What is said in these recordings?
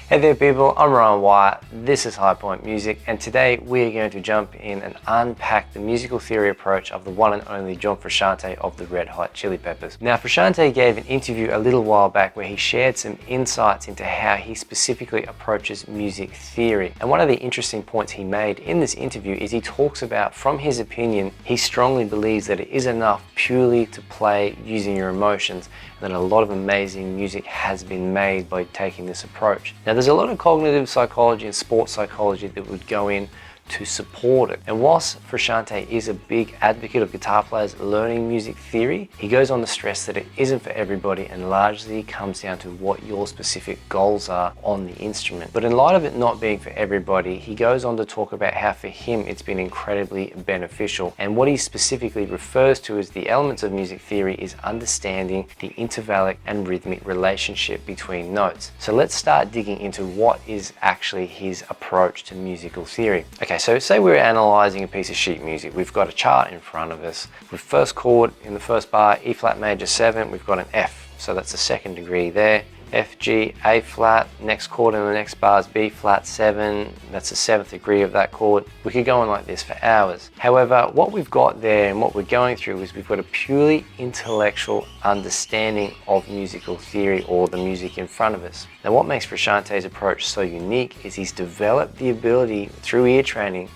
Hey there people, I'm Ryan Wyatt, this is High Point Music, and today we're going to jump in and unpack the musical theory approach of the one and only John Frusciante of the Red Hot Chili Peppers. Now Frusciante gave an interview a little while back where he shared some insights into how he specifically approaches music theory. And one of the interesting points he made in this interview is he talks about, from his opinion, he strongly believes that it is enough purely to play using your emotions, and that a lot of amazing music has been made by taking this approach. Now there's a lot of cognitive psychology and sports psychology that would go in to support it. And whilst Frusciante is a big advocate of guitar players learning music theory, he goes on to stress that it isn't for everybody and largely comes down to what your specific goals are on the instrument. But in light of it not being for everybody, he goes on to talk about how for him it's been incredibly beneficial. And what he specifically refers to as the elements of music theory is understanding the intervallic and rhythmic relationship between notes. So let's start digging into what is actually his approach to musical theory. Okay, so say we're analyzing a piece of sheet music. We've got a chart in front of us. With first chord in the first bar, E flat major 7, we've got an F. So that's the second degree there. F, G, A flat, next chord in the next bar is B flat 7, that's the 7th degree of that chord. We could go on like this for hours. However, what we've got there and what we're going through is we've got a purely intellectual understanding of musical theory or the music in front of us. Now what makes Frusciante's approach so unique is he's developed the ability through ear training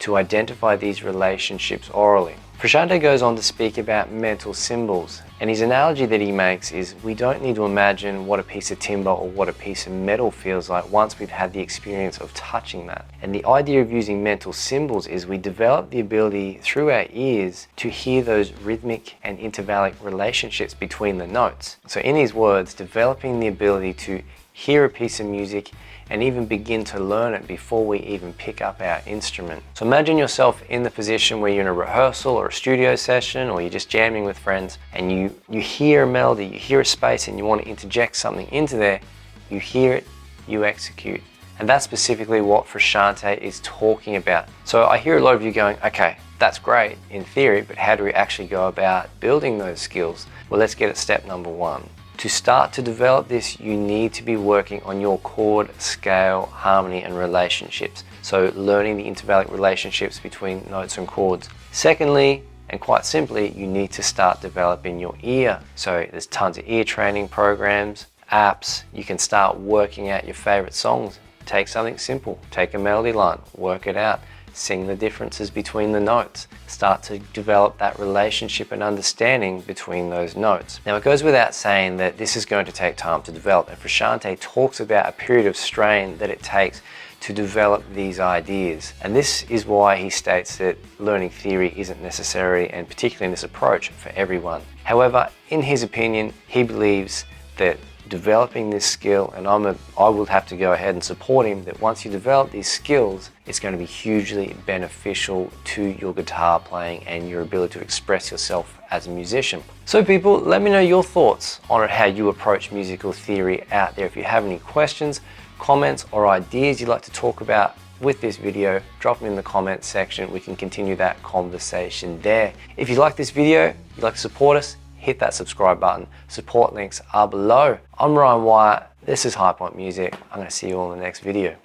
to identify these relationships orally. Frusciante goes on to speak about mental symbols, and his analogy that he makes is we don't need to imagine what a piece of timber or what a piece of metal feels like once we've had the experience of touching that. And the idea of using mental symbols is we develop the ability through our ears to hear those rhythmic and intervallic relationships between the notes. So in his words, developing the ability to hear a piece of music and even begin to learn it before we even pick up our instrument. So imagine yourself in the position where you're in a rehearsal or a studio session, or you're just jamming with friends, and you hear a melody, you hear a space, and you want to interject something into there. You hear it, you execute. And that's specifically what Frusciante is talking about. So I hear a lot of you going, okay, that's great in theory, but how do we actually go about building those skills? Well, let's get at step number 1. To start to develop this, you need to be working on your chord, scale, harmony, and relationships. So learning the intervallic relationships between notes and chords. Secondly, and quite simply, you need to start developing your ear. So there's tons of ear training programs, apps. You can start working out your favorite songs. Take something simple, take a melody line, work it out. Sing the differences between the notes. Start to develop that relationship and understanding between those notes. Now it goes without saying that this is going to take time to develop, and Frusciante talks about a period of strain that it takes to develop these ideas. And this is why he states that learning theory isn't necessary, and particularly in this approach, for everyone. However, in his opinion, he believes that developing this skill, and I will have to go ahead and support him, that once you develop these skills, it's going to be hugely beneficial to your guitar playing and your ability to express yourself as a musician. So people, let me know your thoughts on how you approach musical theory out there. If you have any questions, comments, or ideas you'd like to talk about with this video, drop them in the comments section. We can continue that conversation there. If you like this video, you'd like to support us, hit that subscribe button. Support links are below. I'm Ryan Wyatt. This is High Point Music. I'm going to see you all in the next video.